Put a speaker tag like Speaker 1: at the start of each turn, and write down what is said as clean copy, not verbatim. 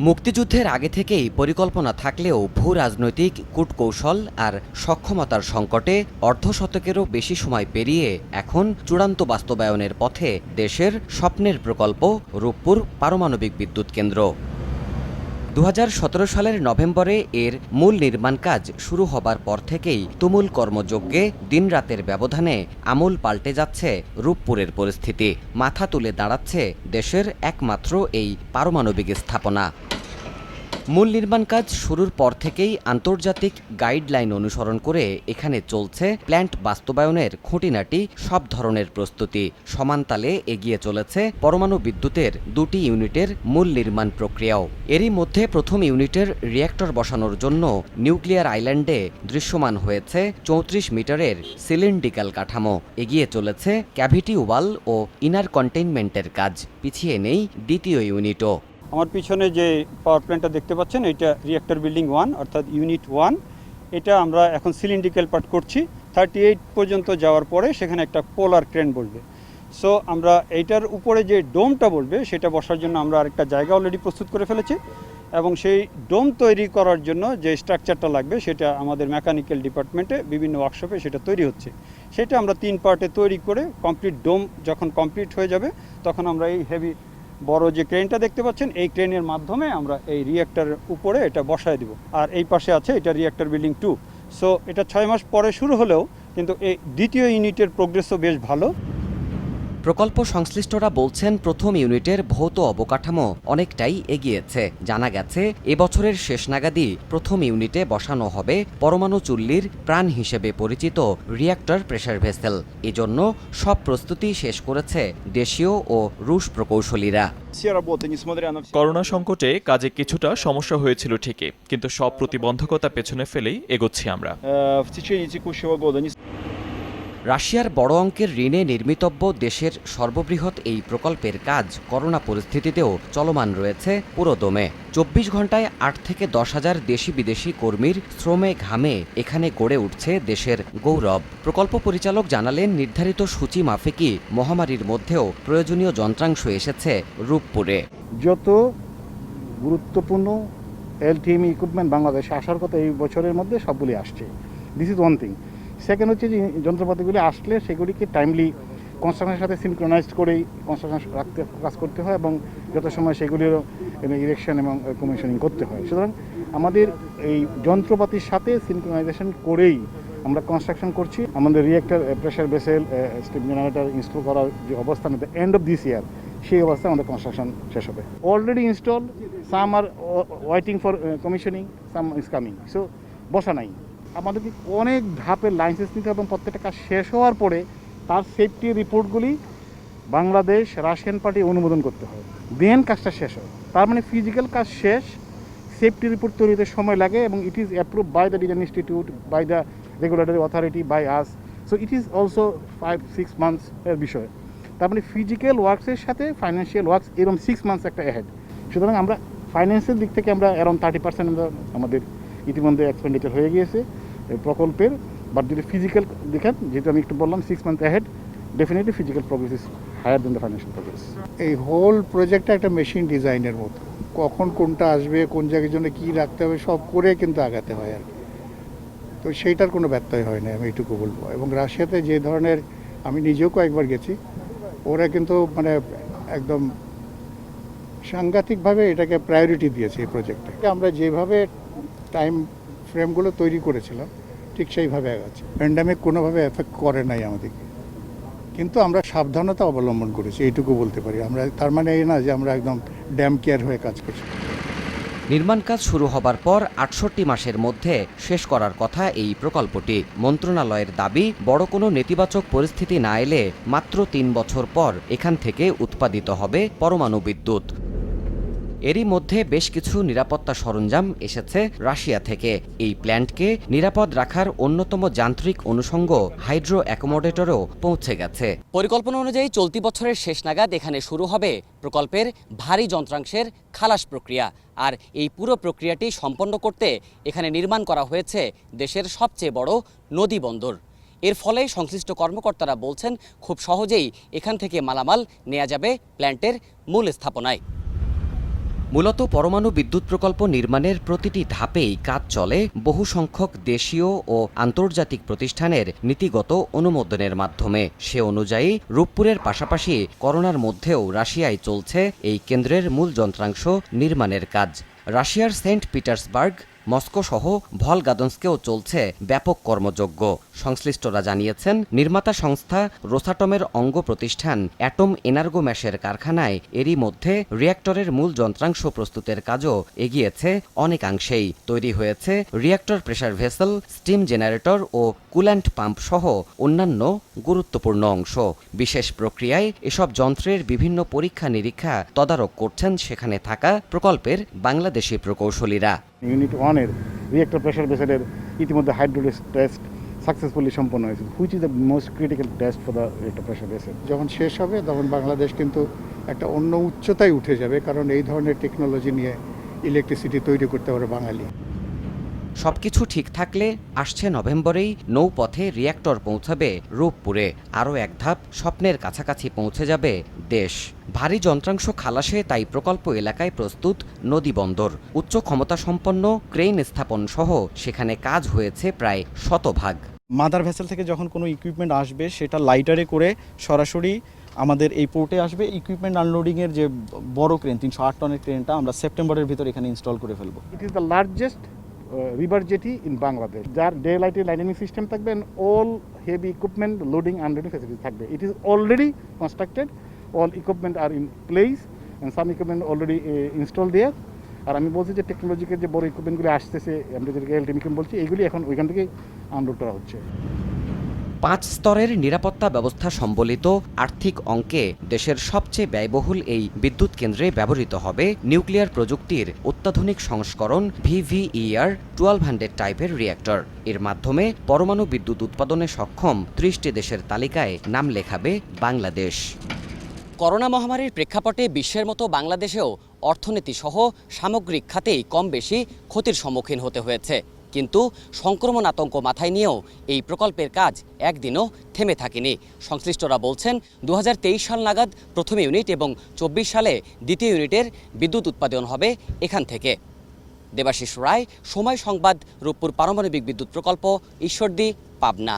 Speaker 1: মুক্তিযুদ্ধের আগে থেকেই পরিকল্পনা থাকলেও ভূ রাজনৈতিক কূটকৌশল আর সক্ষমতার সংকটে অর্ধশতকেরও বেশি সময় পেরিয়ে এখন চূড়ান্ত বাস্তবায়নের পথে দেশের স্বপ্নের প্রকল্প রূপপুর পারমাণবিক বিদ্যুৎ কেন্দ্র। 2017 সালের নভেম্বরে এর মূল নির্মাণ কাজ শুরু হবার পর থেকেই তুমুল কর্মযজ্ঞে দিনরাতের ব্যবধানে আমূল পাল্টে যাচ্ছে রূপপুরের পরিস্থিতি। মাথা তুলে দাঁড়াচ্ছে দেশের একমাত্র এই পারমাণবিক স্থাপনা। মূল নির্মাণ কাজ শুরুর পর থেকেই আন্তর্জাতিক গাইডলাইন অনুসরণ করে এখানে চলছে প্ল্যান্ট বাস্তবায়নের খুঁটিনাটি সব ধরনের প্রস্তুতি। সমানতালে এগিয়ে চলেছে পরমাণু বিদ্যুতের দুটি ইউনিটের মূল নির্মাণ প্রক্রিয়াও। এরই মধ্যে প্রথম ইউনিটের রিয়্যাক্টর বসানোর জন্য নিউক্লিয়ার আইল্যান্ডে দৃশ্যমান হয়েছে 34 মিটারের সিলিন্ড্রিক্যাল কাঠামো। এগিয়ে চলেছে ক্যাভিটি ওয়াল ও ইনার কন্টেইনমেন্টের কাজ। পিছিয়ে নেই দ্বিতীয় ইউনিটও।
Speaker 2: আমার পিছনে যে পাওয়ার প্ল্যান্টটা দেখতে পাচ্ছেন, এটা রিঅ্যাক্টর বিল্ডিং 1 অর্থাৎ ইউনিট 1। এটা আমরা এখন সিলিন্ড্রিক্যাল পার্ট করছি। 38 পর্যন্ত যাওয়ার পরে সেখানে একটা পোলার ক্রেন বলবে। সো আমরা এইটার উপরে যে ডোমটা বলবে সেটা বসার জন্য আমরা আরেকটা জায়গা অলরেডি প্রস্তুত করে ফেলেছি, এবং সেই ডোম তৈরি করার জন্য যে স্ট্রাকচারটা লাগবে সেটা আমাদের মেকানিক্যাল ডিপার্টমেন্টে বিভিন্ন ওয়ার্কশপে সেটা তৈরি হচ্ছে। সেটা আমরা 3 পার্টে তৈরি করে কমপ্লিট ডোম যখন কমপ্লিট হয়ে যাবে তখন আমরা এই হেভি বড় যে ক্রেনটা দেখতে পাচ্ছেন এই ক্রেনের মাধ্যমে আমরা এই রিঅ্যাক্টরের উপরে এটা বসায় দিব। আর এই পাশে আছে এটা রিঅ্যাক্টর বিল্ডিং 2। সো এটা 6 মাস পরে শুরু হলেও কিন্তু এই দ্বিতীয় ইউনিটের প্রোগ্রেসও বেশ ভালো।
Speaker 1: প্রকল্প সংশ্লিষ্টরা বলছেন প্রথম ইউনিটের ভৌত অবকাঠামো অনেকটাই এগিয়েছে। জানা গেছে এবছরের শেষ নাগাদই প্রথম ইউনিটে বসানো হবে পরমাণু চুল্লির প্রাণ হিসেবে পরিচিত রিঅ্যাক্টর প্রেসার ভেসেল। এজন্য সব প্রস্তুতি শেষ করেছে দেশীয় ও রুশ প্রকৌশলীরা।
Speaker 3: করোনা সংকটে কাজে কিছুটা সমস্যা হয়েছিল ঠিকই, কিন্তু সব প্রতিবন্ধকতা পেছনে ফেলেই এগোচ্ছি আমরা।
Speaker 1: রাশিয়ার বড় অঙ্কের ঋণে নির্মিতব্য দেশের সর্ববৃহৎ এই প্রকল্পের কাজ করোনা পরিস্থিতিতেও চলমান রয়েছে পুরোদমে। 24 ঘন্টায় 8 থেকে 10 হাজার দেশি বিদেশি কর্মীর শ্রমে ঘামে এখানে গড়ে উঠছে দেশের গৌরব। প্রকল্প পরিচালক জানালেন, নির্ধারিত সূচি মাফিকই মহামারীর মধ্যেও প্রয়োজনীয় যন্ত্রাংশ এসেছে রূপপুরে।
Speaker 4: যত গুরুত্বপূর্ণ এলটিএমই ইকুইপমেন্ট বাংলাদেশে আসার কথা এই বছরের মধ্যে সবগুলি আসছে। This is one thing. Second হচ্ছে যে যন্ত্রপাতিগুলি আসলে সেগুলিকে টাইমলি কনস্ট্রাকশনের সাথে সিনক্রোনাইজড করেই কনস্ট্রাকশন কাজ করতে হয়, এবং যত সময় সেগুলিরও ইরেকশন এবং কমিশনিং করতে হয়। সুতরাং আমাদের এই যন্ত্রপাতির সাথে সিনক্রোনাইজেশন করেই আমরা কনস্ট্রাকশন করছি। আমাদের reactor pressure vessel steam generator install করার যে অবস্থান at the end of this ইয়ার, সেই অবস্থায় আমাদের কনস্ট্রাকশন শেষ হবে। Already install, some R waiting for commissioning, some is coming. So বসা নাই। আমাদেরকে অনেক ধাপের লাইসেন্স নিতে হবে, এবং প্রত্যেকটা কাজ শেষ হওয়ার পরে তার সেফটি রিপোর্টগুলি বাংলাদেশ রাশিয়ান পার্টি অনুমোদন করতে হয়, দেন কাজটা শেষ হয়। তার মানে ফিজিক্যাল কাজ শেষ, সেফটি রিপোর্ট তৈরিতে সময় লাগে, এবং it is approve by the design institute, by the regulatory authority, by us. So it is also 5-6 months এর বিষয়। তার মানে ফিজিক্যাল ওয়ার্কসের সাথে ফাইন্যান্সিয়াল ওয়ার্কস এরকম 6 মান্থস একটা অ্যাহেড। সুতরাং আমরা ফাইন্যান্সের দিক থেকে আমরা অ্যারাউন্ড 30% আমাদের ইতিমধ্যে এক্সপেন্ডিচার হয়ে গিয়েছে প্রকল্পের। বাট যদি ফিজিক্যাল দেখেন, যেহেতু আমি একটু বললাম 6 month ahead, definitely physical progress is higher than the financial progress.
Speaker 5: এই হোল প্রজেক্টটা একটা মেশিন ডিজাইনের মতো, কখন কোনটা আসবে, কোন জায়গার জন্য কী রাখতে হবে সব করে কিন্তু আগাতে হয় আর কি। তো সেইটার কোনো ব্যত্যয় হয় না, আমি এইটুকু বলবো। এবং রাশিয়াতে যে ধরনের, আমি নিজেও কয়েকবার গেছি, ওরা কিন্তু মানে একদম সাংঘাতিকভাবে এটাকে প্রায়োরিটি দিয়েছে এই প্রজেক্টটাকে। আমরা যেভাবে টাইম ফ্রেমগুলো তৈরি করেছিলাম ঠিক সেইভাবে আগাচ্ছে। প্যান্ডামিক কোনোভাবে এফেক্ট করে নাই আমাদেরকে, কিন্তু আমরা সাবধানতা অবলম্বন করেছি, এইটুকু বলতে পারি। আমরা তার মানে এই না যে আমরা একদম ড্যাম কেয়ার হয়ে কাজ করছি।
Speaker 1: নির্মাণ কাজ শুরু হবার পর 68 মাসের মধ্যে শেষ করার কথা এই প্রকল্পটি। মন্ত্রণালয়ের দাবি, বড় কোনো নেতিবাচক পরিস্থিতি না এলে মাত্র 3 বছর পর এখান থেকে উৎপাদিত হবে পরমাণু বিদ্যুৎ। এরই মধ্যে বেশ কিছু নিরাপত্তা সরঞ্জাম এসেছে রাশিয়া থেকে। এই প্ল্যান্টকে নিরাপদ রাখার অন্যতম যান্ত্রিক অনুষঙ্গ হাইড্রো অ্যাকোমোডেটরও পৌঁছে গেছে। পরিকল্পনা অনুযায়ী চলতি বছরের শেষ নাগাদ এখানে শুরু হবে প্রকল্পের ভারী যন্ত্রাংশের খালাস প্রক্রিয়া। আর এই পুরো প্রক্রিয়াটি সম্পন্ন করতে এখানে নির্মাণ করা হয়েছে দেশের সবচেয়ে বড় নদী বন্দর। এর ফলে সংশ্লিষ্ট কর্মকর্তারা বলছেন, খুব সহজেই এখান থেকে মালামাল নেওয়া যাবে প্ল্যান্টের মূল স্থাপনায়। মূলত পরমাণু বিদ্যুৎ প্রকল্প নির্মাণের প্রতিটি ধাপেই কাজ চলে বহু সংখ্যক দেশীয় ও আন্তর্জাতিক প্রতিষ্ঠানের নীতিগত অনুমোদনের মাধ্যমে। সে অনুযায়ী রূপপুরের পাশাপাশি করোনার মধ্যেও রাশিয়ায় চলছে এই কেন্দ্রের মূল যন্ত্রাংশ নির্মাণের কাজ। রাশিয়ার সেন্ট পিটার্সবার্গ, মস্কো সহ ভলগাদন্সকেও চলছে ব্যাপক কর্মযজ্ঞ। সংশ্লিষ্টরা জানিয়েছেন, নির্মাতা সংস্থা রোসাটমের অঙ্গ প্রতিষ্ঠান অ্যাটম এনার্গো ম্যাশের কারখানায় এরই মধ্যে রিয়্যাক্টরের মূল যন্ত্রাংশ প্রস্তুতের কাজও এগিয়েছে অনেকাংশেই। তৈরি হয়েছে reactor pressure vessel, steam generator ও কুল্যান্ট পাম্প সহ অন্যান্য গুরুত্বপূর্ণ অংশ। বিশেষ প্রক্রিয়ায় এসব যন্ত্রের বিভিন্ন পরীক্ষা নিরীক্ষা তদারক করছেন সেখানে থাকা প্রকল্পের বাংলাদেশি প্রকৌশলীরা।
Speaker 4: ইউনিট 1-এর রিয়েক্টর প্রেসার ভেসেলের ইতিমধ্যে হাইড্রোলিক টেস্ট সাকসেসফুলি সম্পন্ন হয়েছে, which is the most critical test for the reactor pressure vessel.
Speaker 5: যখন শেষ হবে তখন বাংলাদেশ কিন্তু একটা অন্য উচ্চতায় উঠে যাবে, কারণ এই ধরনের টেকনোলজি নিয়ে ইলেকট্রিসিটি তৈরি করতে পারে বাঙালি।
Speaker 1: সবকিছু ঠিক থাকলে আসছে নভেম্বরেই নৌপথে রিয়্যাক্টর পৌঁছাবে রূপপুরে। আরও এক ধাপ স্বপ্নের কাছাকাছি পৌঁছে যাবে দেশ। ভারী যন্ত্রাংশ খালাসে তাই প্রকল্প এলাকায় প্রস্তুত নদীবন্দর। উচ্চ ক্ষমতা সম্পন্ন ক্রেন স্থাপন সহ সেখানে কাজ হয়েছে প্রায় 100%।
Speaker 6: মাদার ভেসেল থেকে যখন কোনো ইকুইপমেন্ট আসবে সেটা লাইটারে করে সরাসরি আমাদের এই পোর্টে আসবে। ইকুইপমেন্ট আনলোডিংয়ের যে বড় ক্রেন 308 টনের ক্রেনটা আমরা সেপ্টেম্বরের ভিতর এখানে ইনস্টল করে ফেলবো।
Speaker 4: It is the largest river jetty in Bangladesh, যার ডে লাইটে লাইনিং সিস্টেম থাকবে, all heavy equipment loading unloading facility থাকবে। It is already constructed, all equipment are in place and some equipment already install there. আর আমি বলছি যে technological যে বড় ইকুইপমেন্টগুলি আসতেছে, আমরা যেটাকে এলটিএম ইকুইপমেন্ট বলছি, এইগুলি এখন ওইখান থেকে আনলোড করা হচ্ছে।
Speaker 1: 5 স্তরের নিরাপত্তা ব্যবস্থা সম্বলিত আর্থিক অঙ্কে দেশের সবচেয়ে ব্যয়বহুল এই বিদ্যুৎ কেন্দ্রে ব্যবহৃত হবে নিউক্লিয়ার প্রযুক্তির অত্যাধুনিক সংস্করণ VVER 1200 টাইপের রিয়্যাক্টর। এর মাধ্যমে পরমাণু বিদ্যুৎ উৎপাদনে সক্ষম 30টি দেশের তালিকায় নাম লেখাবে বাংলাদেশ। করোনা মহামারীর প্রেক্ষাপটে বিশ্বের মতো বাংলাদেশেও অর্থনীতি সহ সামগ্রিক খাতেই কম বেশি ক্ষতির সম্মুখীন হতে হয়েছে। কিন্তু সংক্রমণ আতঙ্ক মাথায় নিয়েও এই প্রকল্পের কাজ একদিনও থেমে থাকেনি। সংশ্লিষ্টরা বলছেন 2023 সাল নাগাদ প্রথম ইউনিট এবং 24 সালে দ্বিতীয় ইউনিটের বিদ্যুৎ উৎপাদন হবে এখান থেকে। দেবাশিস রায়, সময় সংবাদ, রূপপুর পারমাণবিক বিদ্যুৎ প্রকল্প, ঈশ্বরদী, পাবনা।